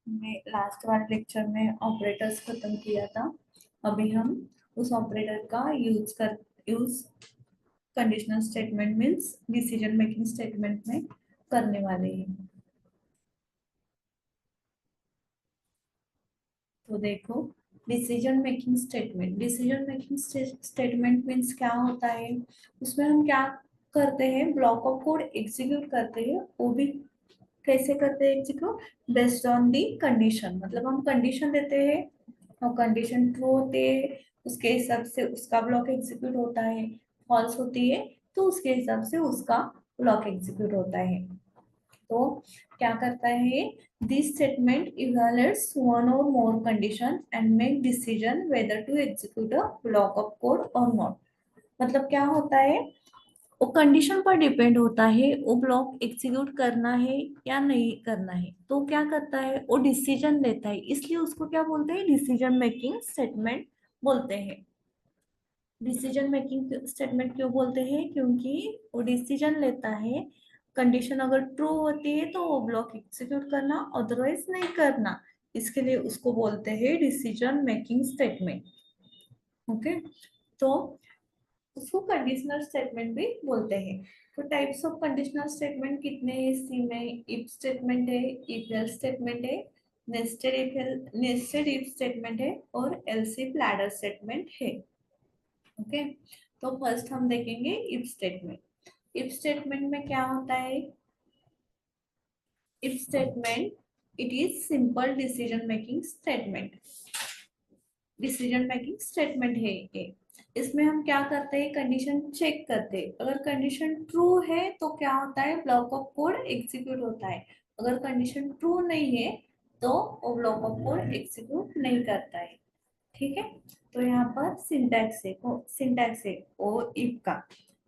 हमने लास्ट वाले लेक्चर में ऑपरेटर्स खत्म किया था। अभी हम उस ऑपरेटर का use conditional statement means decision making statement में करने वाले हैं। तो देखो, डिसीजन मेकिंग स्टेटमेंट मीन्स क्या होता है। उसमें हम क्या करते हैं, ब्लॉक ऑफ कोड एग्जीक्यूट करते हैं। वो भी कैसे करते हैं execute, based on the condition. मतलब हम कंडीशन देते हैं और कंडीशन ट्रू होती है, उसके हिसाब से उसका ब्लॉक एग्जीक्यूट होता है। फॉल्स होती है तो उसके हिसाब से उसका ब्लॉक एग्जीक्यूट होता है। तो क्या करता है, this statement evaluates one or more condition and make decision whether to execute a block of code or not. मतलब क्या होता है, वो कंडीशन पर डिपेंड होता है वो ब्लॉक एग्जीक्यूट करना है या नहीं करना है। तो क्या करता है, वो डिसीजन लेता है, इसलिए उसको क्या बोलते हैं, डिसीजन मेकिंग स्टेटमेंट बोलते हैं। डिसीजन मेकिंग स्टेटमेंट क्यों बोलते हैं, क्योंकि वो डिसीजन लेता है। कंडीशन अगर ट्रू होती है तो वो ब्लॉक एग्जीक्यूट करना, अदरवाइज नहीं करना। इसके लिए उसको बोलते हैं डिसीजन मेकिंग स्टेटमेंट। ओके। तो उसको कंडीशनल स्टेटमेंट भी बोलते हैं। तो टाइप्स ऑफ कंडीशनल स्टेटमेंट कितने हैं, सी में इफ स्टेटमेंट है, इफ एल्स स्टेटमेंट है, नेस्टेड इफ स्टेटमेंट है और एल्स इफ लैडर स्टेटमेंट है। ओके। तो फर्स्ट हम देखेंगे इफ स्टेटमेंट। इफ स्टेटमेंट में क्या होता है, if statement it is simple decision making statement है ये। इसमें हम क्या करते हैं, कंडीशन चेक करते हैं। अगर कंडीशन ट्रू है तो क्या होता है, ब्लॉक ऑफ कोड एग्जीक्यूट होता है। अगर कंडीशन ट्रू नहीं है तो वो ब्लॉक ऑफ कोड एग्जीक्यूट नहीं करता है। ठीक है। तो यहाँ पर सिंटैक्स है ओ इफ का,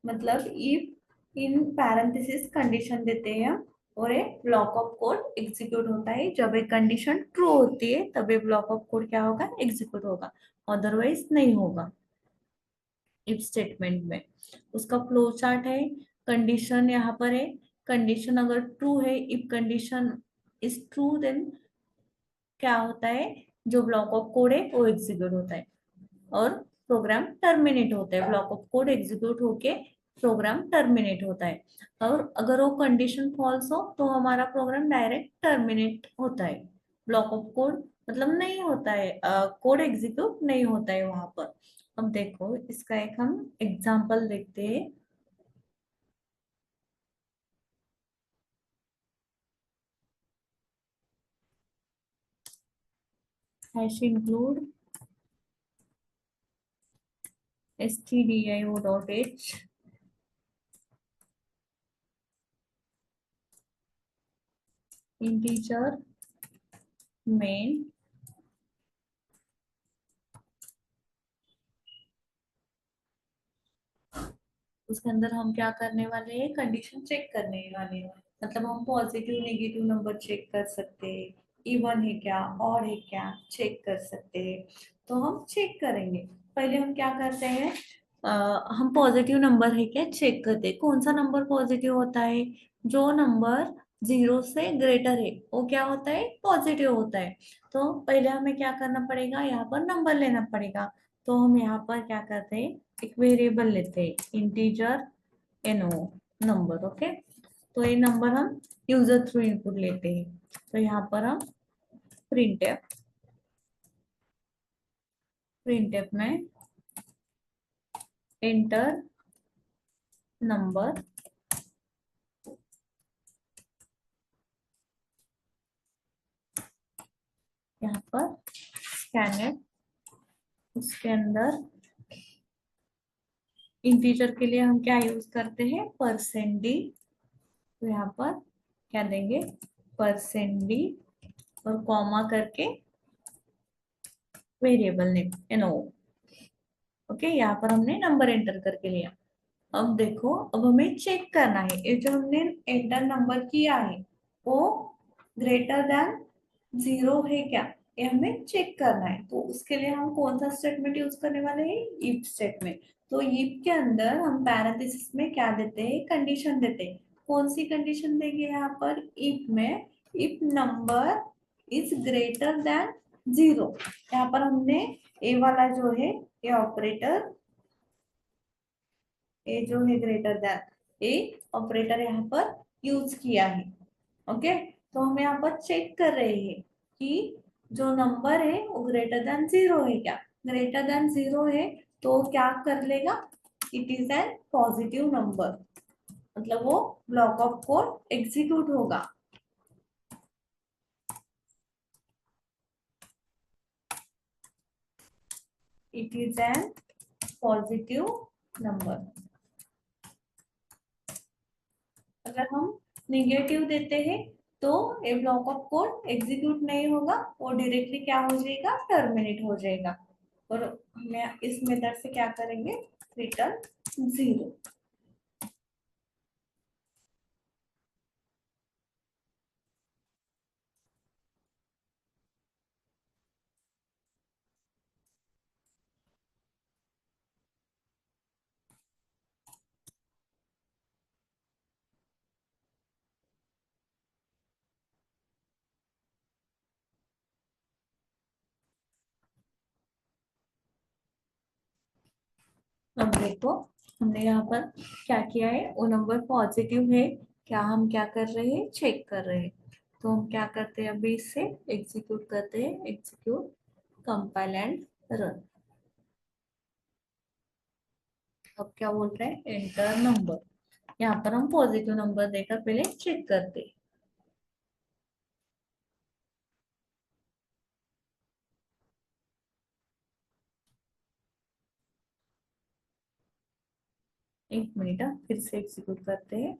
मतलब इफ इन पैरेंथेसिस कंडीशन देते हैं हम, और एक ब्लॉक ऑफ कोड एग्जीक्यूट होता है। जब एक कंडीशन ट्रू होती है तब एक ब्लॉक ऑफ कोड क्या होगा, एग्जीक्यूट होगा, अदरवाइज नहीं होगा। इफ स्टेटमेंट में उसका फ्लो चार्ट है। कंडीशन यहाँ पर है, कंडीशन अगर ट्रू है, if condition is true then क्या होता है, जो ब्लॉक ऑफ कोड है वो एग्जीक्यूट होता है और प्रोग्राम टर्मिनेट होता है। ब्लॉक ऑफ कोड एग्जीक्यूट होके प्रोग्राम टर्मिनेट होता है। और अगर वो कंडीशन फॉल्स हो तो हमारा प्रोग्राम डायरेक्ट टर्मिनेट होता है। ब्लॉक ऑफ कोड मतलब नहीं होता है, कोड एग्जीक्यूट नहीं होता है वहां पर। अब देखो, इसका एक हम एग्जांपल देखते हैं। Hash include stdio.h integer main। उसके अंदर हम क्या करने वाले हैं, कंडीशन चेक करने वाले हैं। मतलब हम पॉजिटिव नेगेटिव नंबर चेक कर सकते हैं, इवन है क्या ऑड है क्या चेक कर सकते हैं। तो हम चेक करेंगे। पहले हम क्या करते हैं, हम पॉजिटिव नंबर है क्या चेक करते हैं। कौन सा नंबर पॉजिटिव होता है, जो नंबर 0 से ग्रेटर है वो क्या होता है, पॉजिटिव होता है। तो पहले हमें क्या करना पड़ेगा, यहाँ पर नंबर लेना पड़ेगा। तो हम यहाँ पर क्या करते हैं, एक वेरिएबल लेते हैं इंटीजर एनो नंबर। ओके। तो ये नंबर हम यूजर थ्रू इनपुट लेते हैं। तो यहाँ पर हम प्रिंटफ प्रिंटफ में एंटर नंबर, यहाँ पर स्कैनर, उसके अंदर इंटीजर के लिए हम क्या यूज करते हैं, %d। तो यहाँ पर क्या देंगे, %d और कॉमा करके वेरिएबल नेम एनो। ओके, यहाँ पर हमने नंबर एंटर करके लिया। अब देखो, अब हमें चेक करना है ये जो हमने एंटर नंबर किया है वो ग्रेटर देन 0 है क्या, ये हमें चेक करना है। तो उसके लिए हम कौन सा स्टेटमेंट यूज करने वाले हैं, इफ स्टेटमेंट। तो इफ के अंदर हम पैरेंथेसिस में क्या देते हैं, कंडीशन देते हैं। कौन सी कंडीशन देंगे यहाँ पर, इफ में, if number is greater than 0। यहाँ पर हमने ए वाला जो है ये ऑपरेटर, ए जो है ग्रेटर देन, ए ऑपरेटर यहाँ पर यूज किया है। ओके, तो हम यहाँ पर चेक कर रहे हैं कि जो नंबर है वो ग्रेटर देन 0 है क्या। ग्रेटर देन 0 है तो क्या कर लेगा, it is an positive number, मतलब वो ब्लॉक ऑफ कोड एग्जीक्यूट होगा। It is an positive number. अगर हम निगेटिव देते हैं तो ए ब्लॉक ऑफ कोड एग्जीक्यूट नहीं होगा, वो डायरेक्टली क्या हो जाएगा, टर्मिनेट हो जाएगा। और मैं इस मेथड से क्या करेंगे, रिटर्न 0। अब देखो हमने यहाँ पर क्या किया है, वो नंबर पॉजिटिव है क्या, हम क्या कर रहे हैं, चेक कर रहे हैं। तो हम क्या करते हैं, अभी इससे एग्जीक्यूट करते हैं, एग्जीक्यूट कंपाइल एंड रन। अब क्या बोल रहे हैं, एंटर नंबर। यहाँ पर हम पॉजिटिव नंबर देकर पहले चेक करते हैं। एक मिनट, फिर से एग्जीक्यूट करते हैं।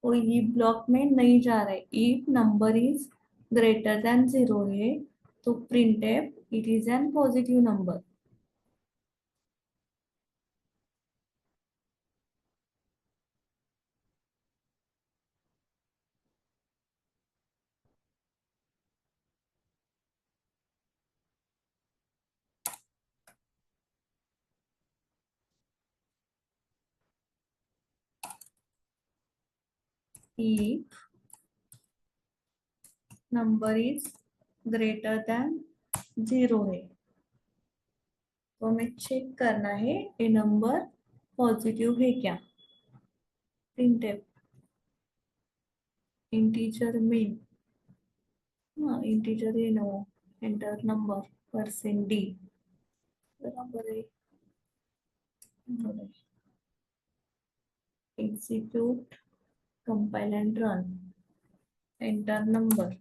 और ये ब्लॉक में नहीं जा रहा है, if number is greater than 0 है तो print F it is an positive number. If number is greater than 0 है तो हमें चेक करना है ये नंबर पॉजिटिव है क्या। प्रिंट एफ इंटीजर में, हाँ इंटीजर है no, enter number percent d बराबर है, execute compile and run, enter number.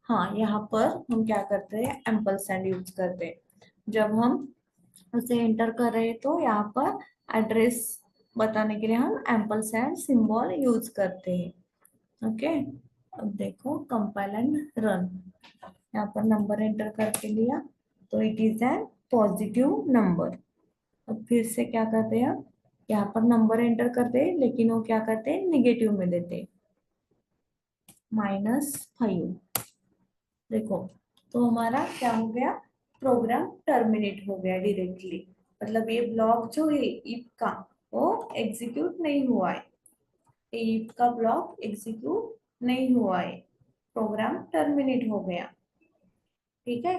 हाँ यहाँ पर हम क्या करते हैं, एम्परसैंड यूज करते हैं। जब हम उसे एंटर कर रहे हैं तो यहाँ पर एड्रेस बताने के लिए हम एम्परसैंड सिंबल यूज करते हैं। ओके, अब देखो कंपाइल एंड रन। यहाँ पर नंबर एंटर करके लिया तो it is an positive number. अब फिर से क्या करते हैं, यहाँ पर नंबर एंटर करते हैं लेकिन वो क्या करते हैं, निगेटिव में देते हैं, -5। देखो तो हमारा क्या हो गया, प्रोग्राम टर्मिनेट हो गया डायरेक्टली, मतलब ये ब्लॉक जो है इफ का वो एग्जीक्यूट नहीं हुआ है, इफ का ब्लॉक एग्जीक्यूट नहीं हुआ है, प्रोग्राम टर्मिनेट हो गया। ठीक है,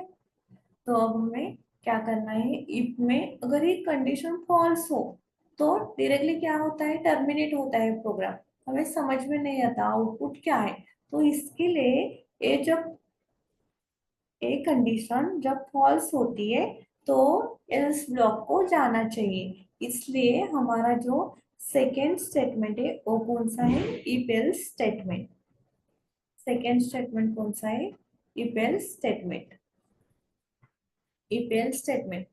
तो अब हमें क्या करना है, इफ में अगर ये कंडीशन फॉल्स हो तो डायरेक्टली क्या होता है, टर्मिनेट होता है प्रोग्राम। हमें समझ में नहीं आता आउटपुट क्या है, तो इसके लिए ये जब एक कंडीशन जब फॉल्स होती है तो एल्स ब्लॉक को जाना चाहिए। इसलिए हमारा जो सेकेंड स्टेटमेंट है वो कौन सा है, if else statement. Second statement कौन सा है, if else statement. If else statement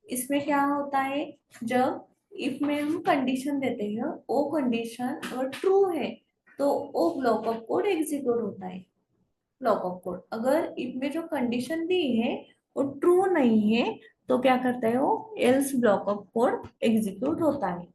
इसमें क्या होता है, जब इफ में हम कंडीशन देते हैं वो कंडीशन अगर ट्रू है तो वो ब्लॉक ऑफ कोड एग्जीक्यूट होता है। Block of code. अगर इफ में जो कंडीशन दी है वो ट्रू नहीं है तो क्या करता है वो, else block of code execute होता है।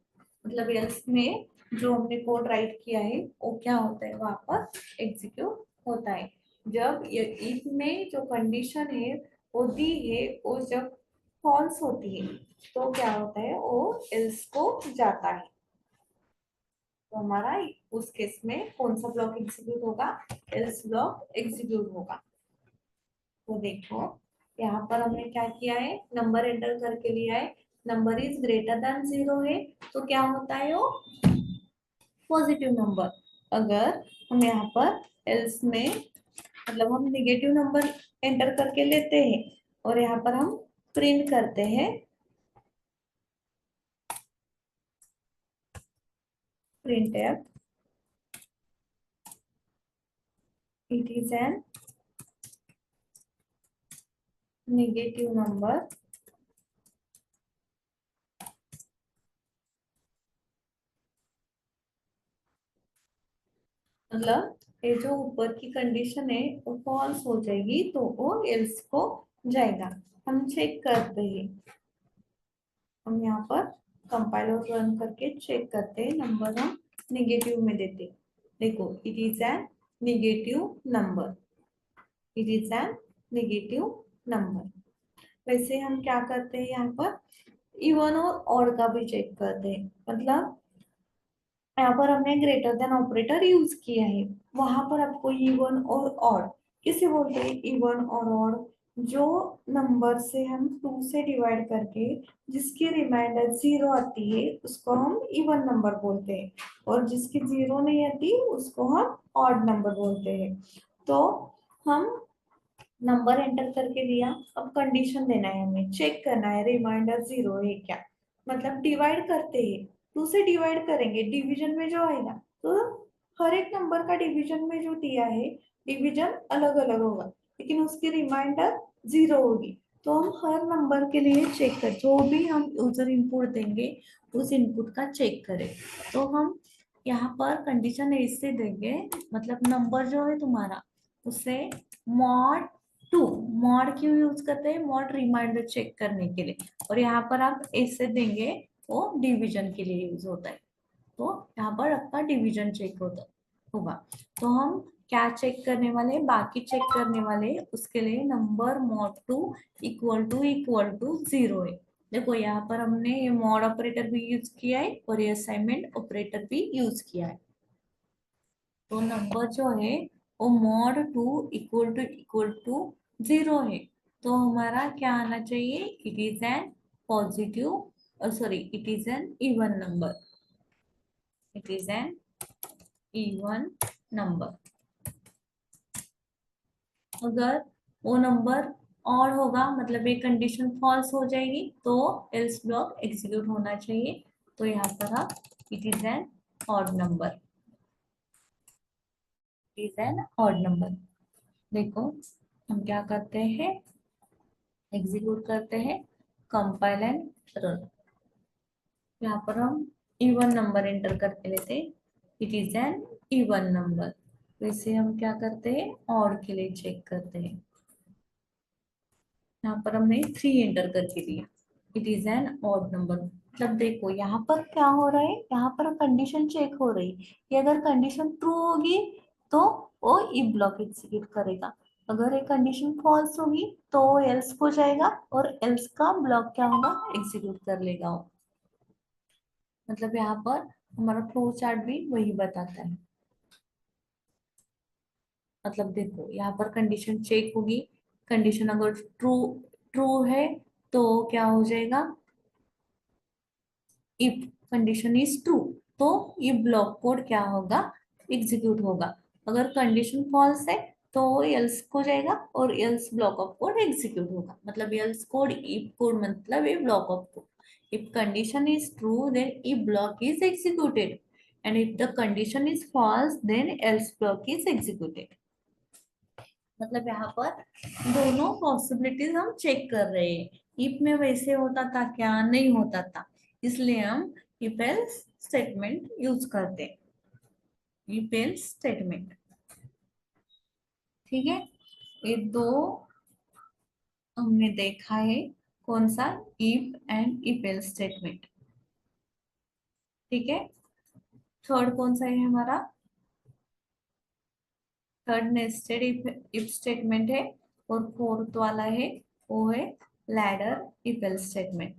मतलब एल्स में जो हमने कोड राइट किया है वो क्या होता है, वहां पर एग्जीक्यूट होता है। जब ये इफ में जो कंडीशन है वो दी है, वो जब फॉल्स होती है तो क्या होता है, वो एल्स को जाता है। तो हमारा उस केस में कौन सा ब्लॉक एग्जीक्यूट होगा, एल्स ब्लॉक एग्जीक्यूट होगा। तो देखो यहाँ पर हमने क्या किया है, नंबर एंटर करके लिया है, नंबर इज ग्रेटर देन 0 है तो क्या होता है वो, पॉजिटिव नंबर। अगर हम यहाँ पर एल्स में मतलब हम निगेटिव नंबर एंटर करके लेते हैं और यहाँ पर हम प्रिंट करते हैं print F it is an negative number, मतलब ये जो ऊपर की कंडीशन है वो फॉल्स हो जाएगी तो वो एल्स को जाएगा। हम चेक करते हैं, हम यहाँ पर कंपाइल और रन करके चेक करते हैं, नंबर हम निगेटिव में देते हैं। देखो it is an negative number, it is an negative number. वैसे हम क्या करते हैं, यहाँ पर इवन और ऑड का भी चेक करते हैं। मतलब यहाँ पर हमने ग्रेटर देन ऑपरेटर यूज किया है, वहां पर आपको इवन और ऑड किसे बोलते हैं, इवन और ऑड जो नंबर से हम 2 से डिवाइड करके जिसकी रिमाइंडर 0 आती है उसको हम इवन नंबर बोलते हैं, और जिसकी 0 नहीं आती उसको हम ऑड नंबर बोलते हैं। तो हम नंबर एंटर करके दिया, अब कंडीशन देना है, हमें चेक करना है रिमाइंडर 0 है क्या। मतलब डिवाइड करते हैं, 2 से डिवाइड करेंगे, डिवीजन में जो आएगा तो हर एक नंबर का डिवीजन में जो दिया है डिवीजन अलग अलग होगा, लेकिन उसकी रिमाइंडर 0 होगी। तो हम हर नंबर के लिए चेक कर, जो भी हम यूजर इनपुट देंगे उस इनपुट का चेक करें। तो हम यहाँ पर कंडीशन ऐसे देंगे, मतलब नंबर जो है तुम्हारा उसे मॉड 2, मॉड क्यों यूज करते हैं, मॉड रिमाइंडर चेक करने के लिए, और यहाँ पर आप ऐसे देंगे वो डिवीजन के लिए यूज होता है। तो यहाँ पर आपका डिवीजन चेक होता होगा। तो हम क्या चेक करने वाले, बाकी चेक करने वाले उसके लिए नंबर मॉड 2 इक्वल टू 0 है। देखो यहाँ पर हमने ये मॉड ऑपरेटर भी यूज किया है और ये असाइनमेंट ऑपरेटर भी यूज किया है। तो नंबर जो है वो मॉड 2 इक्वल टू 0 है, तो हमारा क्या आना चाहिए, it is an positive, sorry it is an even number, it is an even number. अगर वो नंबर और होगा मतलब ये कंडीशन फॉल्स हो जाएगी तो एल्स ब्लॉक एग्जीक्यूट होना चाहिए। तो यहाँ पर आप it is an odd number, it is an odd number. देखो हम क्या करते हैं, एग्जीक्यूट करते हैं, कंपाइल एंड रन। यहाँ पर हम इवन नंबर एंटर करके लेते हैं, it is an even number. वैसे हम क्या करते हैं, ऑड के लिए चेक करते हैं, यहाँ पर हमने 3 एंटर करके दिया, it is an odd number. मतलब देखो यहाँ पर क्या हो रहा है, यहाँ पर कंडीशन चेक हो रही है कि अगर कंडीशन ट्रू होगी तो वो इफ ब्लॉक एग्जीक्यूट करेगा, अगर ये कंडीशन फॉल्स होगी तो वो एल्स को जाएगा और एल्स का ब्लॉक क्या होगा, एग्जीक्यूट कर लेगा वो। मतलब यहाँ पर हमारा फ्लो चार्ट भी वही बताता है। मतलब देखो यहाँ पर कंडीशन चेक होगी, कंडीशन अगर ट्रू ट्रू है तो क्या हो जाएगा, इफ कंडीशन इज ट्रू तो ये ब्लॉक कोड क्या होगा, एग्जीक्यूट होगा। अगर कंडीशन फॉल्स है तो एल्स को जाएगा और else block of code execute होगा। मतलब एल्स कोड इफ कोड मतलब ये block of code. If condition is true then if block is executed and if the condition is false then else block is executed. मतलब यहाँ पर दोनों possibilities हम check कर रहे हैं, इफ में वैसे होता था क्या, नहीं होता था, इसलिए हम इफ एल्स स्टेटमेंट यूज करते हैं, इफ एल्स स्टेटमेंट। ठीक है, ये दो हमने देखा है। कौन सा? If and if else statement. ठीक है, थर्ड कौन सा है हमारा? थर्ड नेस्टेड इफ स्टेटमेंट है। और फोर्थ वाला है वो है ladder if else statement,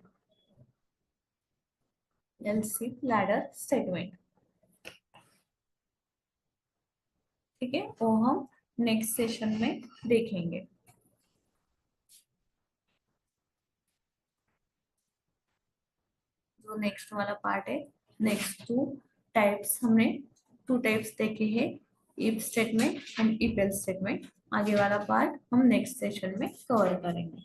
else if ladder statement. ठीक है, वो हम नेक्स्ट सेशन में देखेंगे। जो नेक्स्ट वाला पार्ट है, नेक्स्ट टाइप्स हमने टू टाइप्स देखे हैं, if statement and if else statement. आगे वाला पार्ट हम नेक्स्ट सेशन में कवर करेंगे।